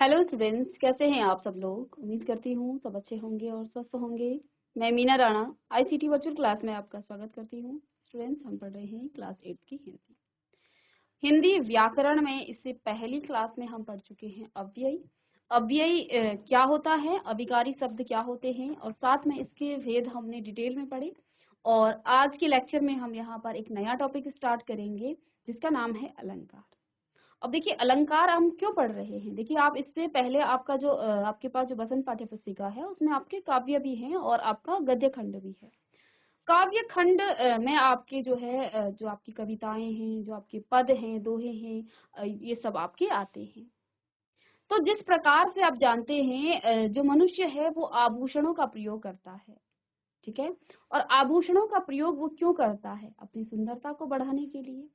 Hello students, कैसे हैं आप सब लोग। उम्मीद करती हूँ सब अच्छे होंगे और स्वस्थ होंगे। मैं Meena Rana ICT virtual class में आपका स्वागत करती हूँ। स्टूडेंट्स, हम पढ़ रहे हैं क्लास 8 की हिंदी। हिंदी व्याकरण में इससे पहली क्लास में हम पढ़ चुके हैं अव्यय। अव्यय क्या होता है, अभिकारी शब्द क्या होते हैं, और साथ में इसके भेद हमने डिटेल में पढ़े। और आज के लेक्चर में हम यहाँ पर एक नया टॉपिक स्टार्ट करेंगे जिसका नाम है अलंकार। अब देखिए, अलंकार हम क्यों पढ़ रहे हैं। देखिए, आप इससे पहले आपका जो आपके पास जो बसंत पाठ्य पुस्तिका है उसमें आपके काव्य भी हैं और आपका गद्य खंड भी है। काव्य खंड में आपके जो है जो आपकी कविताएं हैं, जो आपके पद हैं, दोहे हैं, ये सब आपके आते हैं। तो जिस प्रकार से आप जानते हैं, जो मनुष्य है वो आभूषणों का प्रयोग करता है, ठीक है। और आभूषणों का प्रयोग वो क्यों करता है? अपनी सुंदरता को बढ़ाने के लिए।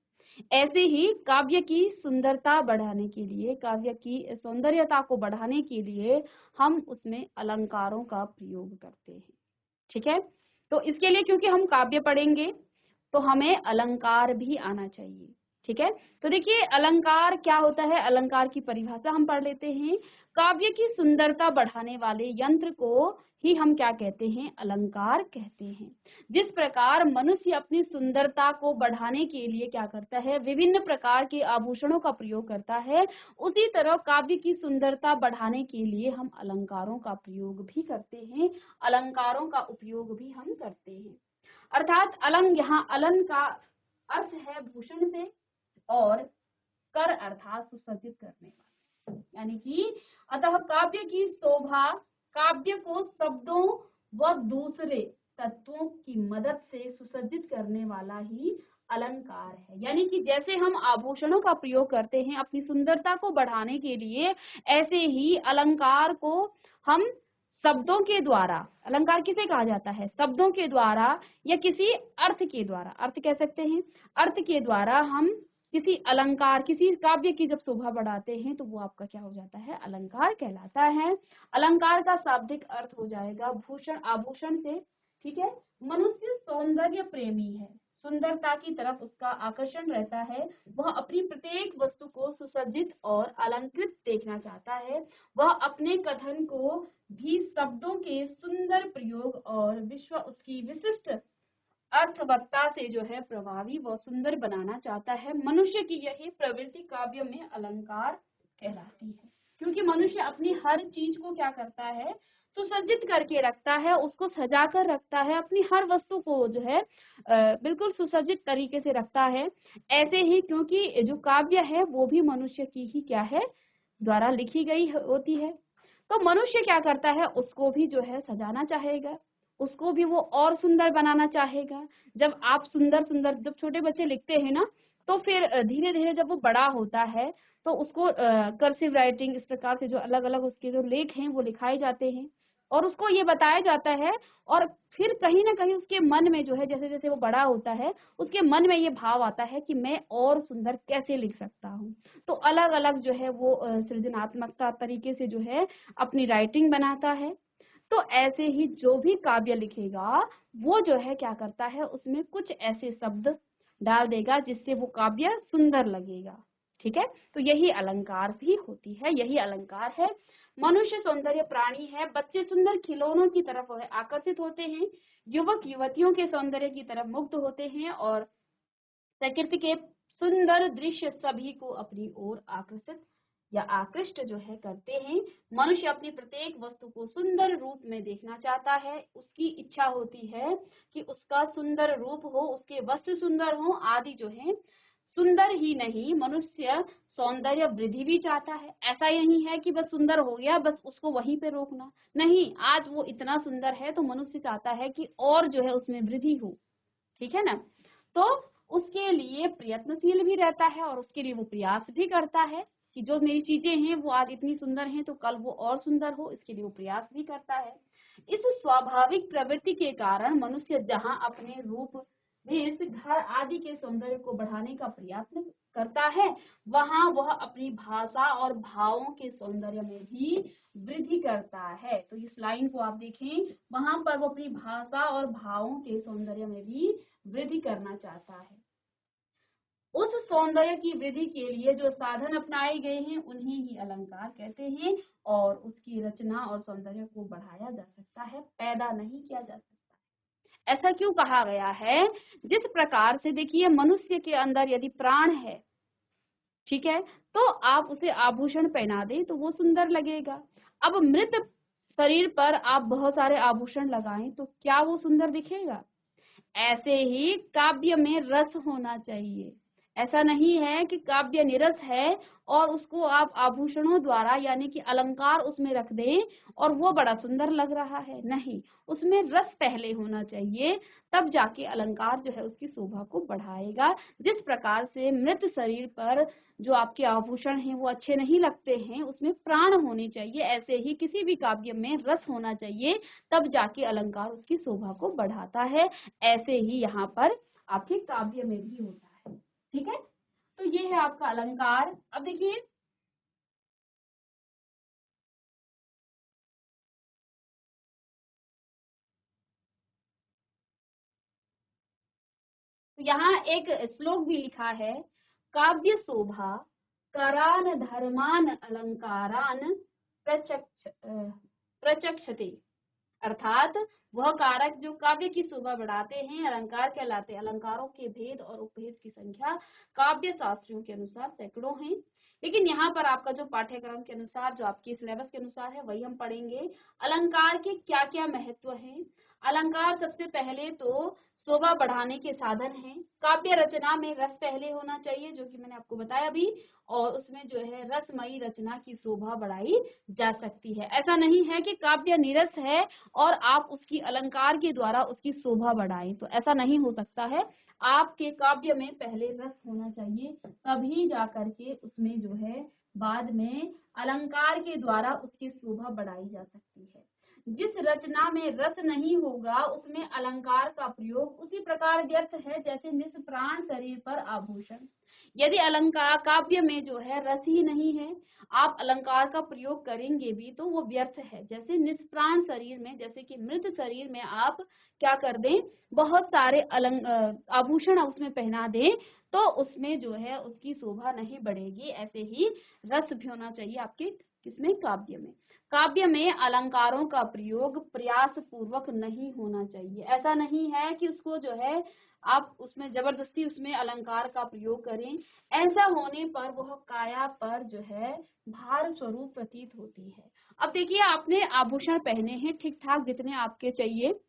ऐसे ही काव्य की सुंदरता बढ़ाने के लिए, काव्य की सौंदर्यता को बढ़ाने के लिए हम उसमें अलंकारों का प्रयोग करते हैं, ठीक है। तो इसके लिए, क्योंकि हम काव्य पढ़ेंगे तो हमें अलंकार भी आना चाहिए, ठीक है। तो देखिए, अलंकार क्या होता है, अलंकार की परिभाषा हम पढ़ लेते हैं। काव्य की सुंदरता बढ़ाने वाले यंत्र को ही हम क्या कहते हैं? अलंकार कहते हैं। जिस प्रकार मनुष्य अपनी सुंदरता को बढ़ाने के लिए क्या करता है? विभिन्न प्रकार के आभूषणों का प्रयोग करता है, उसी तरह काव्य की सुंदरता बढ़ाने के लिए हम अलंकारों का प्रयोग भी करते हैं, अलंकारों का उपयोग भी हम करते हैं। अर्थात अलंग, यहाँ अलंग का अर्थ है भूषण से, और कर अर्थात सुसज्जित करने वाला, यानी कि अतः काव्य की शोभा, काव्य को शब्दों व दूसरे तत्वों की मदद से सुसज्जित करने वाला ही अलंकार है। यानी कि जैसे हम आभूषणों का प्रयोग करते हैं अपनी सुंदरता को बढ़ाने के लिए, ऐसे ही अलंकार को हम शब्दों के द्वारा, अलंकार किसे कहा जाता है? शब्दों के द्वारा या किसी अर्थ के द्वारा, अर्थ कह सकते हैं, अर्थ के द्वारा हम किसी अलंकार, किसी काव्य की जब शोभा बढ़ाते हैं तो वो आपका क्या हो जाता है? अलंकार कहलाता है। अलंकार का शाब्दिक अर्थ हो जाएगा भूषण, आभूषण से, ठीक है। मनुष्य सौंदर्य प्रेमी है, सुंदरता की तरफ उसका आकर्षण रहता है, वह अपनी प्रत्येक वस्तु को सुसज्जित और अलंकृत देखना चाहता है। वह अपने कथन को भी शब्दों के सुंदर प्रयोग और विश्व उसकी विशिष्ट अर्थवत्ता से जो है प्रभावी व सुंदर बनाना चाहता है। मनुष्य की यही प्रवृत्ति काव्य में अलंकार कहलाती है, क्योंकि मनुष्य अपनी हर चीज को क्या करता है? सुसज्जित करके रखता है, उसको सजा कर रखता है, अपनी हर वस्तु को जो है बिल्कुल सुसज्जित तरीके से रखता है। ऐसे ही, क्योंकि जो काव्य है वो भी मनुष्य की ही क्या है? द्वारा लिखी गई होती है। तो मनुष्य क्या करता है? उसको भी जो है सजाना चाहेगा, उसको भी वो और सुंदर बनाना चाहेगा। जब आप सुंदर सुंदर, जब छोटे बच्चे लिखते हैं ना, तो फिर धीरे धीरे जब वो बड़ा होता है तो उसको कर्सिव राइटिंग, इस प्रकार से जो अलग अलग उसके जो लेख हैं वो लिखाए जाते हैं और उसको ये बताया जाता है। और फिर कहीं ना कहीं उसके मन में जो है, जैसे जैसे वो बड़ा होता है, उसके मन में ये भाव आता है कि मैं और सुंदर कैसे लिख सकता हूँ। तो अलग अलग जो है वो सृजनात्मकता तरीके से जो है अपनी राइटिंग बनाता है। तो ऐसे ही जो भी काव्य लिखेगा वो जो है क्या करता है? उसमें कुछ ऐसे शब्द डाल देगा जिससे वो काव्य सुंदर लगेगा, ठीक है। तो यही अलंकार भी होती है, यही अलंकार है। मनुष्य सौंदर्य प्राणी है, बच्चे सुंदर खिलौनों की तरफ आकर्षित होते हैं, युवक युवतियों के सौंदर्य की तरफ मुग्ध होते हैं, और प्रकृति के सुंदर दृश्य सभी को अपनी ओर आकर्षित या आकृष्ट जो है करते हैं। मनुष्य अपनी प्रत्येक वस्तु को सुंदर रूप में देखना चाहता है, उसकी इच्छा होती है कि उसका सुंदर रूप हो, उसके वस्त्र सुंदर हो आदि जो है। सुंदर ही नहीं, मनुष्य सौंदर्य वृद्धि भी चाहता है। ऐसा नहीं है कि बस सुंदर हो गया बस उसको वहीं पे रोकना, नहीं, आज वो इतना सुंदर है तो मनुष्य चाहता है कि और जो है उसमें वृद्धि हो, ठीक है ना। तो उसके लिए प्रयत्नशील भी रहता है और उसके लिए वो प्रयास भी करता है कि जो मेरी चीजें हैं वो आज इतनी सुंदर हैं तो कल वो और सुंदर हो, इसके लिए वो प्रयास भी करता है। इस स्वाभाविक प्रवृत्ति के कारण मनुष्य जहां अपने रूप भेष, घर आदि के सौंदर्य को बढ़ाने का प्रयत्न करता है, वहां वह अपनी भाषा और भावों के सौंदर्य में भी वृद्धि करता है। तो इस लाइन को आप देखें, वहां पर वो अपनी भाषा और भावों के सौंदर्य में भी वृद्धि करना चाहता है। उस सौंदर्य की वृद्धि के लिए जो साधन अपनाए गए हैं उन्हें ही अलंकार कहते हैं, और उसकी रचना और सौंदर्य को बढ़ाया जा सकता है, पैदा नहीं किया जा सकता। ऐसा क्यों कहा गया है? जिस प्रकार से देखिए मनुष्य के अंदर यदि प्राण है, ठीक है, तो आप उसे आभूषण पहना दें तो वो सुंदर लगेगा। अब मृत शरीर पर आप बहुत सारे आभूषण लगाएं तो क्या वो सुंदर दिखेगा? ऐसे ही काव्य में रस होना चाहिए। ऐसा नहीं है कि काव्य निरस है और उसको आप आभूषणों द्वारा यानी कि अलंकार उसमें रख दें और वो बड़ा सुंदर लग रहा है, नहीं, उसमें रस पहले होना चाहिए, तब जाके अलंकार जो है उसकी शोभा को बढ़ाएगा। जिस प्रकार से मृत शरीर पर जो आपके आभूषण हैं वो अच्छे नहीं लगते हैं, उसमें प्राण होने चाहिए, ऐसे ही किसी भी काव्य में रस होना चाहिए, तब जाके अलंकार उसकी शोभा को बढ़ाता है। ऐसे ही यहाँ पर आपके काव्य में भी होता है। ठीक है, तो ये है आपका अलंकार। अब देखिए तो यहाँ एक श्लोक भी लिखा है, काव्य शोभा करान धर्मान अलंकारान प्रचक्षते, अर्थात वह कारक जो काव्य की शोभा बढ़ाते हैं अलंकार कहलाते हैं। अलंकारों के भेद और उपभेद की संख्या काव्य शास्त्रियों के अनुसार सैकड़ों हैं, लेकिन यहाँ पर आपका जो पाठ्यक्रम के अनुसार जो आपके सिलेबस के अनुसार है वही हम पढ़ेंगे। अलंकार के क्या क्या महत्व हैं? अलंकार सबसे पहले तो शोभा बढ़ाने के साधन हैं। काव्य रचना में रस पहले होना चाहिए, जो कि मैंने आपको बताया भी, और उसमें जो है रसमयी रचना की शोभा बढ़ाई जा सकती है। ऐसा नहीं है कि काव्य निरस है और आप उसकी अलंकार के द्वारा उसकी शोभा बढ़ाएं, तो ऐसा नहीं हो सकता है। आपके काव्य में पहले रस होना चाहिए, तभी जाकर के उसमें जो है बाद में अलंकार के द्वारा उसकी शोभा बढ़ाई जा सकती है। जिस रचना में रस नहीं होगा उसमें अलंकार का प्रयोग उसी प्रकार व्यर्थ है जैसे निष्प्राण शरीर पर आभूषण। यदि अलंकार काव्य में जो है रस ही नहीं है, आप अलंकार का प्रयोग करेंगे भी तो वो व्यर्थ है। जैसे निष्प्राण शरीर में, जैसे कि मृत शरीर में आप क्या कर दें, बहुत सारे आभूषण उसमें पहना दें तो उसमें जो है उसकी शोभा नहीं बढ़ेगी। ऐसे ही रस भी होना चाहिए आपके किसमें, काव्य में। काव्य में अलंकारों का प्रयोग प्रयास पूर्वक नहीं होना चाहिए। ऐसा नहीं है कि उसको जो है आप उसमें जबरदस्ती उसमें अलंकार का प्रयोग करें, ऐसा होने पर वह काया पर जो है भार स्वरूप प्रतीत होती है। अब देखिए आपने आभूषण पहने हैं ठीक ठाक जितने आपके चाहिए,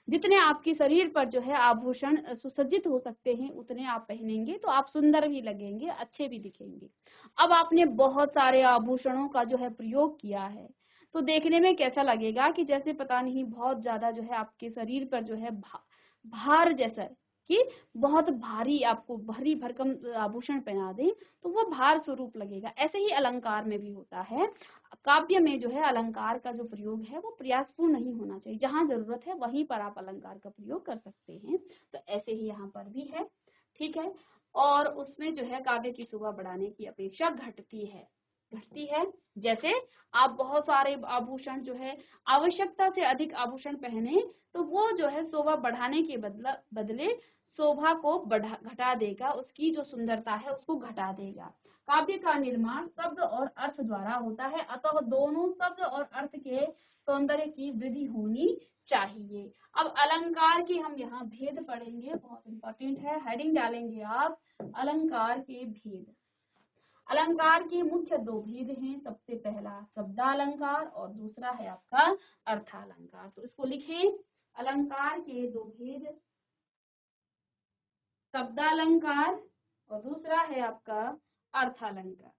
जितने आपके शरीर पर जो है आभूषण सुसज्जित हो सकते हैं उतने आप पहनेंगे तो आप सुंदर भी लगेंगे, अच्छे भी दिखेंगे। अब आपने बहुत सारे आभूषणों का जो है प्रयोग किया है तो देखने में कैसा लगेगा कि जैसे पता नहीं बहुत ज्यादा जो है आपके शरीर पर जो है भार जैसा कि बहुत भारी आपको भारी भरकम आभूषण पहना दें तो वो भार स्वरूप लगेगा। ऐसे ही अलंकार में भी होता है। काव्य में जो है अलंकार का जो प्रयोग है वो प्रयासपूर्ण नहीं होना चाहिए, जहां जरूरत है वहीं पर आप अलंकार का प्रयोग कर सकते हैं। तो ऐसे ही यहाँ पर भी है, ठीक है। और उसमें जो है काव्य की शोभा बढ़ाने की अपेक्षा घटती है। जैसे आप बहुत सारे आभूषण जो है आवश्यकता से अधिक आभूषण पहने तो वो जो है शोभा बढ़ाने के बदले शोभा को घटा देगा, उसकी जो सुंदरता है उसको घटा देगा। काव्य का निर्माण शब्द और अर्थ द्वारा होता है, अतः दोनों शब्द और अर्थ के सौंदर्य की वृद्धि होनी चाहिए। अब अलंकार के हम यहाँ भेद पढ़ेंगे, बहुत इंपॉर्टेंट है, हेडिंग डालेंगे आप अलंकार के भेद। अलंकार के मुख्य दो भेद हैं, सबसे पहला शब्दालंकार और दूसरा है आपका अर्थालंकार। तो इसको लिखें, अलंकार के दो भेद, शब्दालंकार और दूसरा है आपका अर्थालंकार।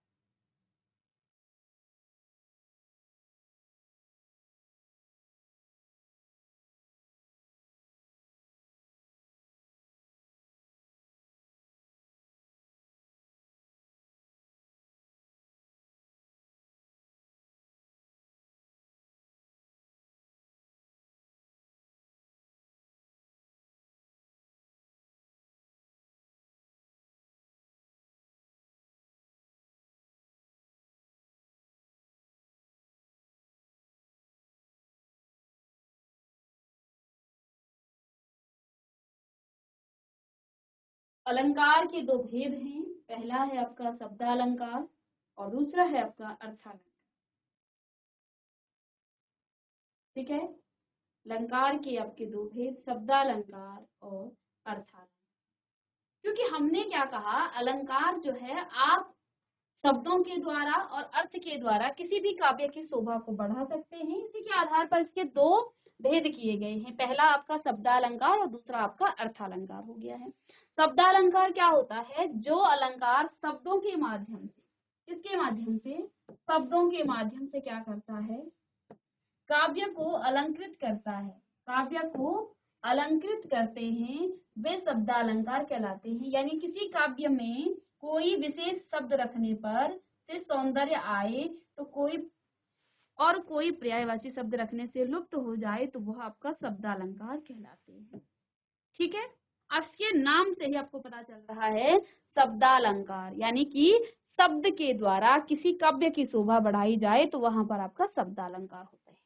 अलंकार के दो भेद हैं, पहला है आपका शब्दालंकार और दूसरा है आपका अर्थालंकार। ठीक है, अलंकार के आपके दो भेद, शब्दालंकार और अर्थालंकार। क्योंकि हमने क्या कहा, अलंकार जो है आप शब्दों के द्वारा और अर्थ के द्वारा किसी भी काव्य की शोभा को बढ़ा सकते हैं। इसी के आधार पर इसके दो भेद किए गए हैं, पहला आपका शब्दालंकार और दूसरा आपका अर्थालंकार हो गया है। शब्दालंकार क्या होता है, जो अलंकार शब्दों के माध्यम से, किसके माध्यम से, शब्दों के माध्यम से क्या करता है, काव्य को अलंकृत करता है, काव्य को अलंकृत करते हैं, वे शब्दालंकार कहलाते हैं। यानी किसी काव्य में कोई विशेष शब्द रखने पर से सौंदर्य आए तो कोई पर्यायवाची शब्द रखने से लुप्त हो जाए तो वह आपका शब्दालंकार कहलाते हैं। ठीक है, आपके नाम से ही आपको पता चल रहा है शब्दालंकार, यानी कि शब्द के द्वारा किसी काव्य की शोभा बढ़ाई जाए तो वहां पर आपका शब्दालंकार होता है।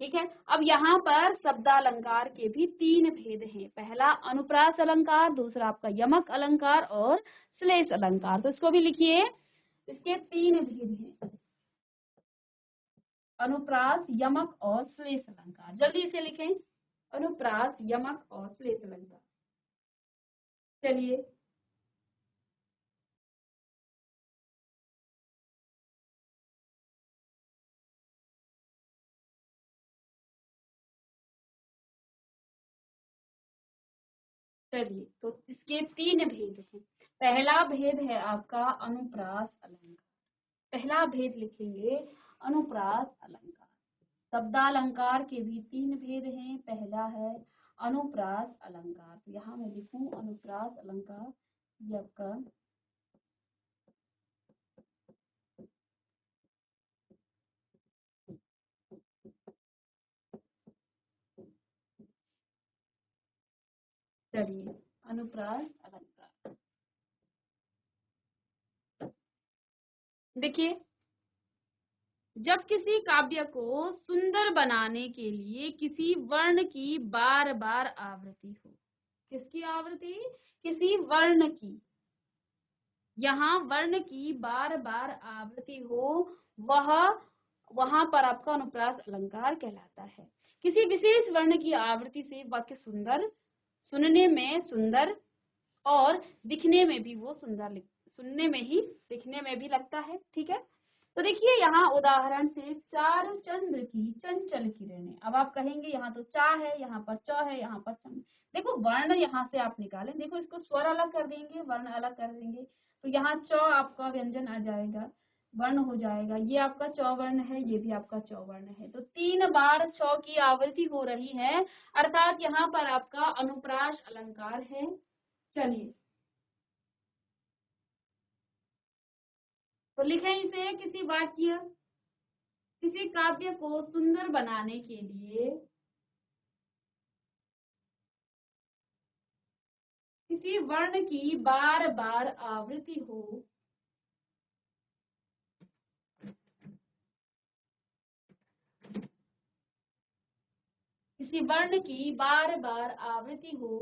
ठीक है, अब यहाँ पर शब्दालंकार के भी तीन भेद हैं, पहला अनुप्रास अलंकार, दूसरा आपका यमक अलंकार और श्लेष अलंकार। तो इसको भी लिखिए, इसके तीन भेद हैं, अनुप्रास, यमक और श्लेष अलंकार। जल्दी से लिखें, अनुप्रास, यमक और श्लेष अलंकार। चलिए, चलिए तो इसके तीन भेद हैं। पहला भेद है आपका अनुप्रास अलंकार, पहला भेद लिखेंगे अनुप्रास अलंकार। शब्दालंकार के भी तीन भेद हैं, पहला है अनुप्रास अलंकार। तो यहाँ मैं लिखूं अनुप्रास अलंकार, ये आपका चलिए अनुप्रास अलंकार। देखिए, जब किसी काव्य को सुंदर बनाने के लिए किसी वर्ण की बार बार आवृत्ति हो, किसकी आवृत्ति, किसी वर्ण की, यहाँ वर्ण की बार बार आवृत्ति हो, वह वहां पर आपका अनुप्रास अलंकार कहलाता है। किसी विशेष वर्ण की आवृत्ति से वाक्य सुंदर, सुनने में सुंदर और दिखने में भी वो सुंदर, सुनने में ही दिखने में भी लगता है। ठीक है, तो देखिए यहाँ उदाहरण से, चारु चंद्र की चंचल किरणें। अब आप कहेंगे यहाँ तो चा है, यहाँ पर च है, यहाँ पर चंद्र। देखो वर्ण यहाँ से आप निकालें, देखो इसको स्वर अलग कर देंगे, वर्ण अलग कर देंगे, तो यहाँ च आपका व्यंजन आ जाएगा, वर्ण हो जाएगा। ये आपका च वर्ण है, ये भी आपका च वर्ण है, तो तीन बार च की आवृत्ति हो रही है, अर्थात यहाँ पर आपका अनुप्रास अलंकार है। चलिए तो लिखें इसे, किसी वाक्य, किसी काव्य को सुंदर बनाने के लिए किसी वर्ण की बार बार आवृत्ति हो, किसी वर्ण की बार बार आवृत्ति हो,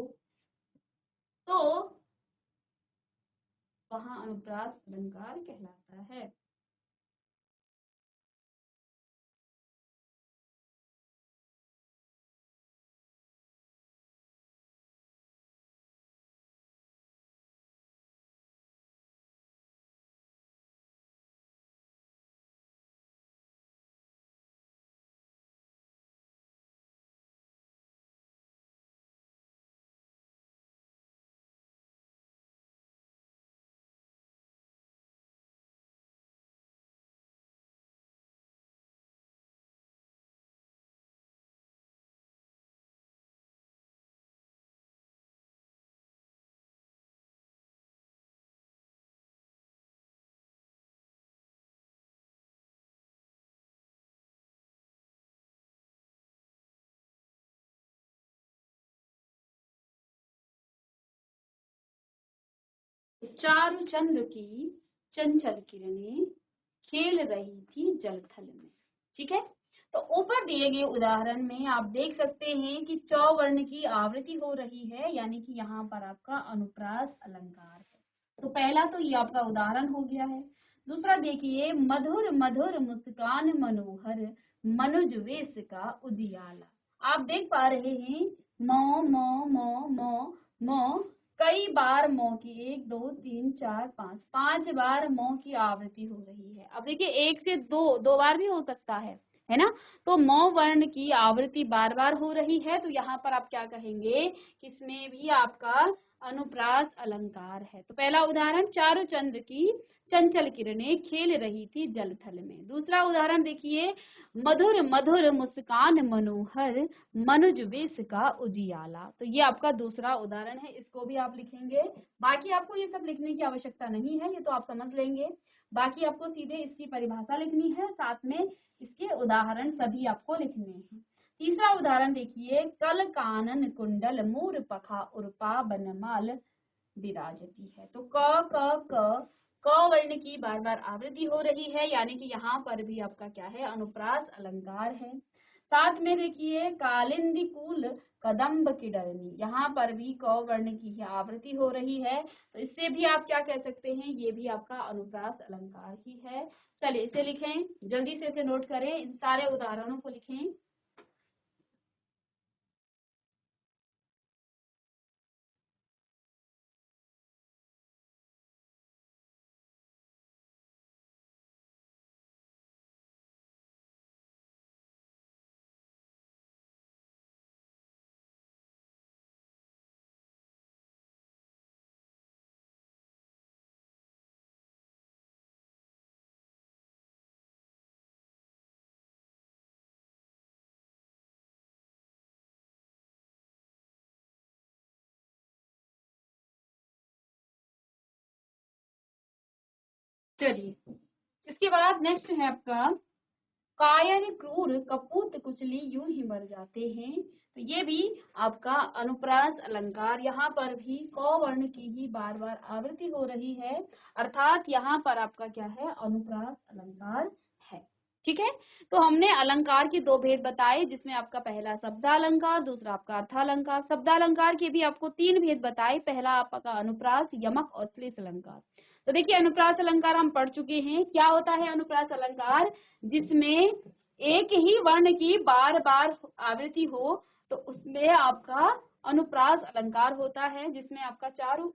तो वहां अनुप्रास अलंकार कहलाता है। तो चारु चंद्र की चंचल किरणें खेल रही थी जलथल में। ठीक है, तो ऊपर दिए गए उदाहरण में आप देख सकते हैं कि च वर्ण की आवृत्ति हो रही है, यानी कि यहाँ पर आपका अनुप्रास अलंकार है। तो पहला तो ये आपका उदाहरण हो गया है। दूसरा देखिए, मधुर मधुर मुस्कान मनोहर मनुज वेश का उजियाला। आप देख पा रहे हैं मो मो मो मो मो, कई बार मो की 1 2 3 4 5 5 बार मो की आवृत्ति हो रही है। अब देखिए एक से दो बार भी हो सकता है ना। तो मो वर्ण की आवृत्ति बार बार हो रही है, तो यहाँ पर आप क्या कहेंगे, इसमें भी आपका अनुप्रास अलंकार है। तो पहला उदाहरण, चारु चंद्र की चंचल किरणें खेल रही थी जल थल में। दूसरा उदाहरण देखिए, मधुर मधुर मुस्कान मनोहर मनुज वेश का उजियाला। तो ये आपका दूसरा उदाहरण है, इसको भी आप लिखेंगे। बाकी आपको ये सब लिखने की आवश्यकता नहीं है, ये तो आप समझ लेंगे। बाकी आपको सीधे इसकी परिभाषा लिखनी है, साथ में इसके उदाहरण सभी आपको लिखने हैं। तीसरा उदाहरण देखिए, कल कानन कुंडल मोर पखा उर्पा बनमाल विराजती है। तो क वर्ण की बार बार आवृत्ति हो रही है, यानी कि यहाँ पर भी आपका क्या है, अनुप्रास अलंकार है। साथ में देखिए, कालिंदी कूल कदम्ब की डरनी, यहाँ पर भी क वर्ण की ही आवृत्ति हो रही है। तो इससे भी आप क्या कह सकते हैं, ये भी आपका अनुप्रास अलंकार ही है। चलिए इसे लिखें, जल्दी से इसे नोट करें, इन सारे उदाहरणों को लिखें। चलिए इसके बाद नेक्स्ट है आपका, कायर क्रूर कपूत कुचली यूं ही मर जाते हैं। तो ये भी आपका अनुप्रास अलंकार, यहाँ पर भी क वर्ण की ही बार बार आवृत्ति हो रही है, अर्थात यहाँ पर आपका क्या है, अनुप्रास अलंकार है। ठीक है, तो हमने अलंकार के दो भेद बताए, जिसमें आपका पहला शब्दालंकार, दूसरा आपका अर्थालंकार। शब्दालंकार के भी आपको तीन भेद बताए, पहला आपका अनुप्रास, यमक और श्लेष अलंकार। तो देखिए अनुप्रास अलंकार हम पढ़ चुके हैं। क्या होता है अनुप्रास अलंकार, जिसमें एक ही वर्ण की बार बार आवृत्ति हो, तो उसमें आपका अनुप्रास अलंकार होता है, जिसमें आपका चारु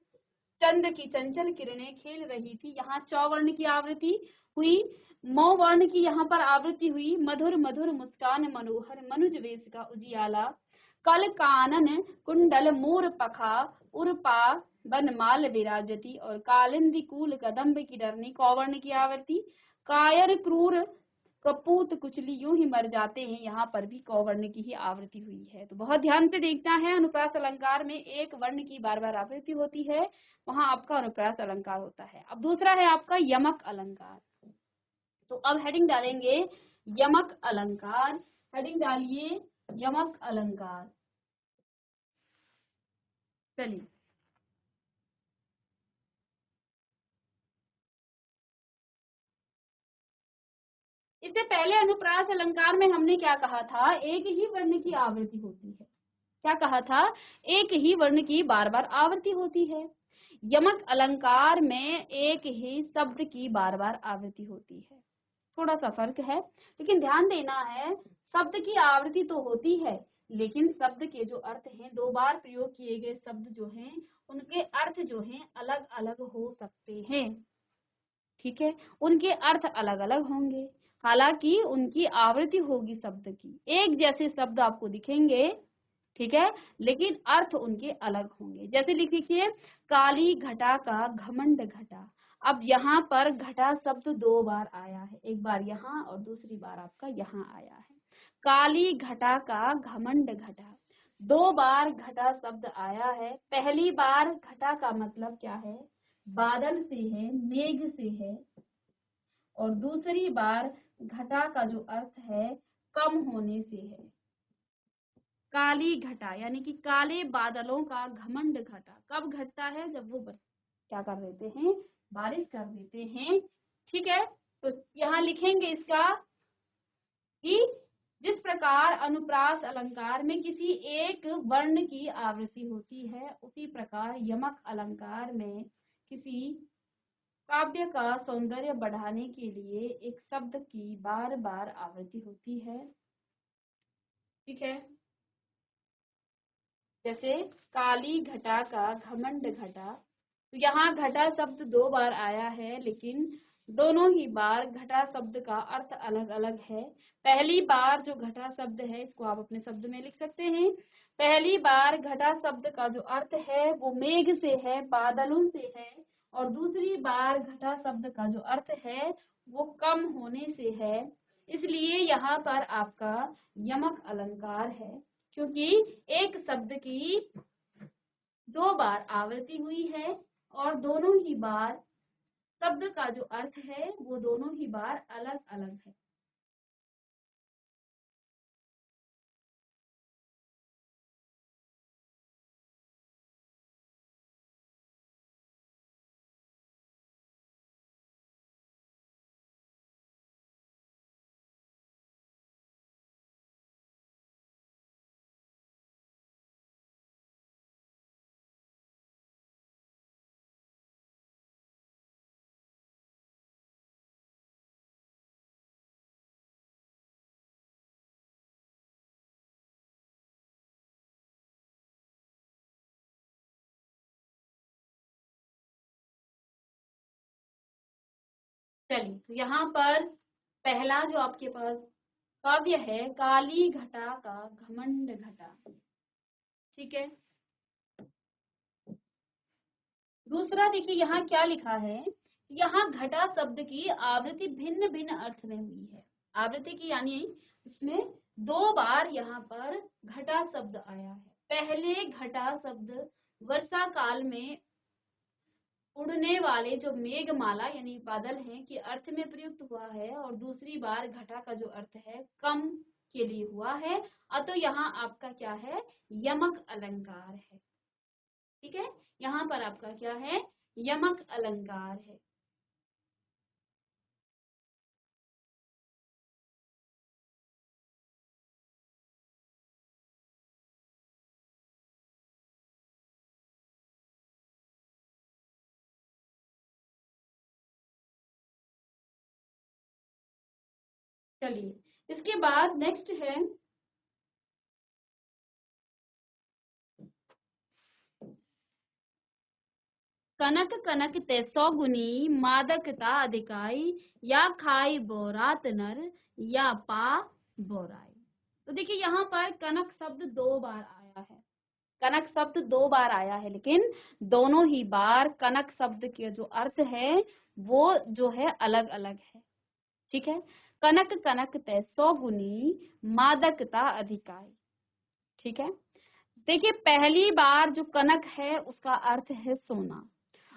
चंद्र की चंचल किरणें खेल रही थी, यहाँ च वर्ण की आवृत्ति हुई, मो वर्ण की यहाँ पर आवृत्ति हुई, मधुर मधुर मुस्कान मनोहर मनुज वेश का उजियाला, कल कानन कुंडल मोर पखा उर्पा बनमाल विराजती, और कालिंदी कूल कदम्ब की डरनी, क वर्ण की आवृत्ति, कायर क्रूर कपूत कुचली यूं ही मर जाते हैं, यहाँ पर भी क वर्ण की ही आवृत्ति हुई है। तो बहुत ध्यान से देखना है, अनुप्रास अलंकार में एक वर्ण की बार बार आवृत्ति होती है, वहां आपका अनुप्रास अलंकार होता है। अब दूसरा है आपका यमक अलंकार। तो अब हेडिंग डालेंगे यमक अलंकार, हेडिंग डालिए यमक अलंकार। चलिए इससे पहले अनुप्रास अलंकार में हमने क्या कहा था, एक ही वर्ण की आवृत्ति होती है। क्या कहा था, एक ही वर्ण की बार बार आवृत्ति होती है। यमक अलंकार में एक ही शब्द की बार बार आवृत्ति होती है, थोड़ा सा फर्क है, लेकिन ध्यान देना है, शब्द की आवृत्ति तो होती है, लेकिन शब्द के जो अर्थ हैं, दो बार प्रयोग किए गए शब्द जो हैं, उनके अर्थ जो हैं अलग अलग हो सकते हैं। ठीक है, उनके अर्थ अलग अलग होंगे, हालांकि उनकी आवृत्ति होगी शब्द की, एक जैसे शब्द आपको दिखेंगे, ठीक है, लेकिन अर्थ उनके अलग होंगे। जैसे लिखिए, काली घटा का घमंड घटा। अब यहाँ पर घटा शब्द दो बार आया है, एक बार यहाँ और दूसरी बार आपका यहाँ आया है। काली घटा का घमंड घटा, दो बार घटा शब्द आया है। पहली बार घटा का मतलब क्या है, बादल से है, मेघ से है, और दूसरी बार घटा का जो अर्थ है कम होने से है। काली घटा यानी कि काले बादलों का घमंड घटा कब घटता है, जब वो क्या कर देते हैं, बारिश कर देते हैं। ठीक है, तो यहाँ लिखेंगे इसका कि जिस प्रकार अनुप्रास अलंकार में किसी एक वर्ण की आवृत्ति होती है, उसी प्रकार यमक अलंकार में किसी काव्य का सौंदर्य बढ़ाने के लिए एक शब्द की बार बार आवृत्ति होती है। ठीक है, जैसे काली घटा का घमंड घटा, तो यहाँ घटा शब्द 2 बार आया है, लेकिन दोनों ही बार घटा शब्द का अर्थ अलग अलग है। पहली बार जो घटा शब्द है, इसको आप अपने शब्द में लिख सकते हैं। पहली बार घटा शब्द का जो अर्थ है वो मेघ से है, बादलों से है, और दूसरी बार घटा शब्द का जो अर्थ है वो कम होने से है। इसलिए यहाँ पर आपका यमक अलंकार है, क्योंकि एक शब्द की 2 बार आवृत्ति हुई है और दोनों ही बार शब्द का जो अर्थ है वो दोनों ही बार अलग अलग है। चलिए, तो यहाँ पर पहला जो आपके पास काव्य है, काली घटा का घमंड घटा। ठीक है, दूसरा देखिए यहाँ क्या लिखा है, यहाँ घटा शब्द की आवृत्ति भिन्न भिन्न अर्थ में हुई है। आवृत्ति की यानी उसमें 2 बार यहाँ पर घटा शब्द आया है। पहले घटा शब्द वर्षा काल में उड़ने वाले जो मेघमाला यानी बादल हैं के अर्थ में प्रयुक्त हुआ है, और दूसरी बार घटा का जो अर्थ है कम के लिए हुआ है। अतः यहाँ आपका क्या है, यमक अलंकार है। ठीक है, यहाँ पर आपका क्या है, यमक अलंकार है। चलिए, इसके बाद नेक्स्ट है कनक कनक ते सौगुनी मादकता अधिकाई, या खाई बोरात नर, या पा बोराई। तो देखिए यहाँ पर कनक शब्द 2 बार आया है। कनक शब्द 2 बार आया है, लेकिन दोनों ही बार कनक शब्द के जो अर्थ है वो जो है अलग अलग है। ठीक है, कनक कनक ते सौगुनी मादकता अधिकाई। ठीक है, देखिए पहली बार जो कनक है उसका अर्थ है सोना,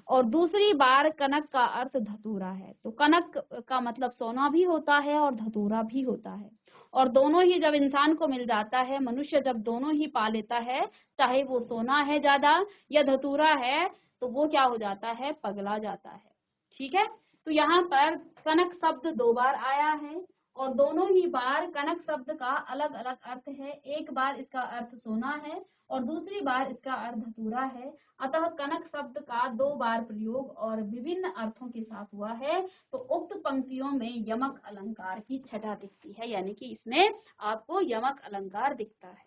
और दूसरी बार कनक का अर्थ धतूरा है। तो कनक का मतलब सोना भी होता है और धतूरा भी होता है, और दोनों ही जब इंसान को मिल जाता है, मनुष्य जब दोनों ही पा लेता है, चाहे वो सोना है ज्यादा या धतूरा है, तो वो क्या हो जाता है, पगला जाता है। ठीक है, तो यहाँ पर कनक शब्द 2 बार आया है, और दोनों ही बार कनक शब्द का अलग अलग अर्थ है। एक बार इसका अर्थ सोना है और दूसरी बार इसका अर्थ धतूरा है। अतः कनक शब्द का 2 बार प्रयोग और विभिन्न अर्थों के साथ हुआ है, तो उक्त पंक्तियों में यमक अलंकार की छटा दिखती है, यानी कि इसमें आपको यमक अलंकार दिखता है।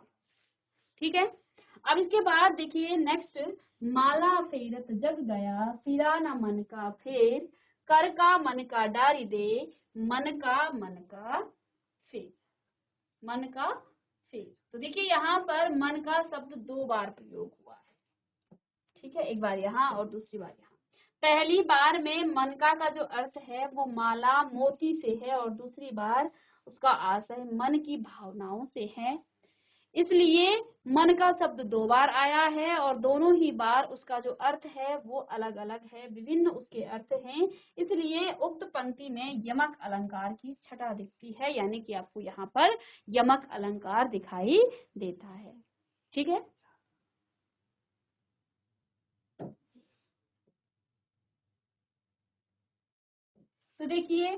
ठीक है, अब इसके बाद देखिए नेक्स्ट, माला फेरत जग गया, फिरा न मन का फेर, कर का मन का डारी दे, मन का फेर, मन का फेर। तो देखिए यहाँ पर मन का शब्द 2 बार प्रयोग हुआ है। ठीक है, एक बार यहाँ और दूसरी बार यहाँ। पहली बार में मनका का जो अर्थ है वो माला मोती से है, और दूसरी बार उसका आशय मन की भावनाओं से है। इसलिए मन का शब्द 2 बार आया है, और दोनों ही बार उसका जो अर्थ है वो अलग अलग है, विभिन्न उसके अर्थ हैं। इसलिए उक्त पंक्ति में यमक अलंकार की छटा दिखती है, यानी कि आपको यहाँ पर यमक अलंकार दिखाई देता है। ठीक है, तो देखिए,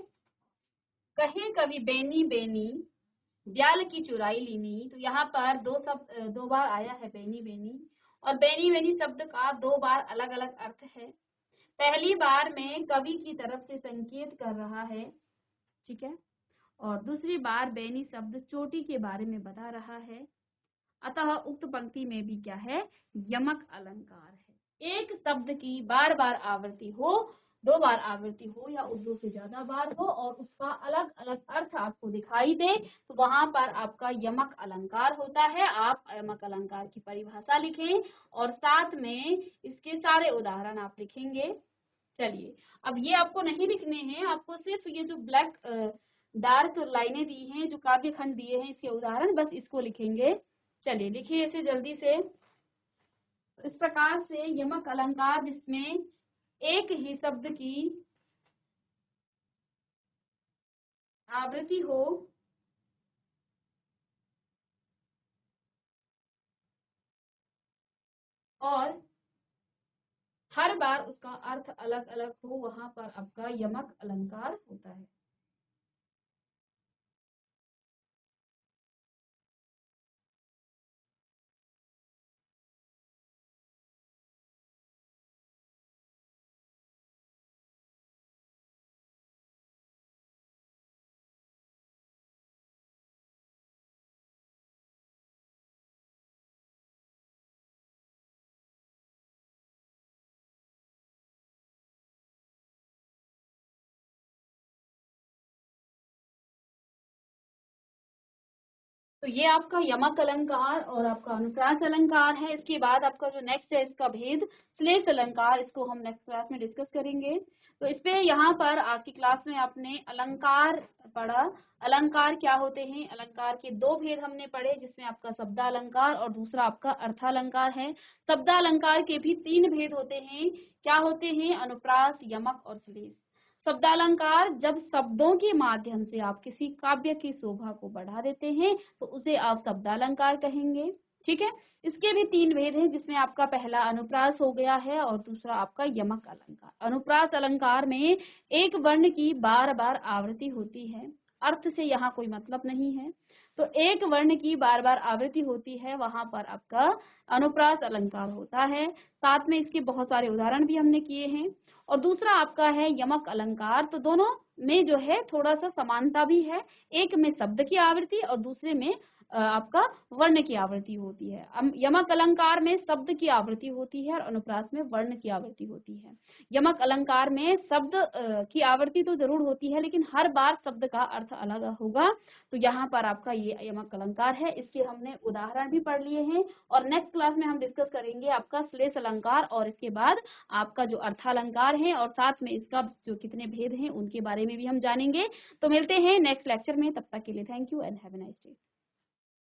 कहे कवि बेनी बेनी, ब्याल की चुराई लीनी, तो यहाँ पर दो बार आया है बेनी बेनी, और बेनी बेनी शब्द का दो बार अलग अलग अर्थ है। पहली बार में कवि की तरफ से संकेत कर रहा है, ठीक है, और दूसरी बार बेनी शब्द चोटी के बारे में बता रहा है। अतः उक्त पंक्ति में भी क्या है, यमक अलंकार है। एक शब्द की बार बार आवृत्ति हो, दो बार आवृत्ति हो या दो से ज्यादा बार हो और उसका अलग अलग अर्थ आपको दिखाई दे, तो वहां पर आपका यमक अलंकार होता है। आप यमक अलंकार की परिभाषा लिखें और साथ में इसके सारे उदाहरण आप लिखेंगे। चलिए, अब ये आपको नहीं लिखने हैं, आपको सिर्फ ये जो ब्लैक डार्क लाइनें दी हैं, जो काव्य खंड दिए हैं, इसके उदाहरण बस इसको लिखेंगे। चलिए लिखिए इसे जल्दी से। इस प्रकार से यमक अलंकार जिसमें एक ही शब्द की आवृत्ति हो और हर बार उसका अर्थ अलग अलग हो, वहां पर आपका यमक अलंकार होता है। तो ये आपका यमक अलंकार और आपका अनुप्रास अलंकार है। इसके बाद आपका जो नेक्स्ट है इसका भेद श्लेष अलंकार, इसको हम नेक्स्ट क्लास में डिस्कस करेंगे। तो इस पे यहाँ पर आपकी क्लास में आपने अलंकार पढ़ा। अलंकार क्या होते हैं, अलंकार के दो भेद हमने पढ़े, जिसमें आपका शब्दालंकार और दूसरा आपका अर्थालंकार है। शब्दालंकार के भी तीन भेद होते हैं, क्या होते हैं, अनुप्रास, यमक और श्लेष। शब्दालंकार जब शब्दों के माध्यम से आप किसी काव्य की शोभा को बढ़ा देते हैं तो उसे आप शब्दालंकार कहेंगे, ठीक है। इसके भी तीन भेद हैं, जिसमें आपका पहला अनुप्रास हो गया है और दूसरा आपका यमक अलंकार। अनुप्रास अलंकार में एक वर्ण की बार बार आवृत्ति होती है, अर्थ से यहाँ कोई मतलब नहीं है। तो एक वर्ण की बार बार आवृत्ति होती है, वहां पर आपका अनुप्रास अलंकार होता है। साथ में इसके बहुत सारे उदाहरण भी हमने किए हैं। और दूसरा आपका है यमक अलंकार। तो दोनों में जो है थोड़ा सा समानता भी है, एक में शब्द की आवृत्ति और दूसरे में आपका वर्ण की आवृत्ति होती है। यमक अलंकार में शब्द की आवृत्ति होती है और अनुप्रास में वर्ण की आवृत्ति होती है। यमक अलंकार में शब्द की आवृत्ति तो जरूर होती है, लेकिन हर बार शब्द का अर्थ अलग होगा। तो यहाँ पर आपका ये यमक अलंकार है, इसके हमने उदाहरण भी पढ़ लिए हैं और नेक्स्ट क्लास में हम डिस्कस करेंगे आपका श्लेष अलंकार और इसके बाद आपका जो अर्थालंकार है, और साथ में इसका जो कितने भेद हैं उनके बारे में भी हम जानेंगे। तो मिलते हैं नेक्स्ट लेक्चर में, तब तक के लिए thank you and have a nice day.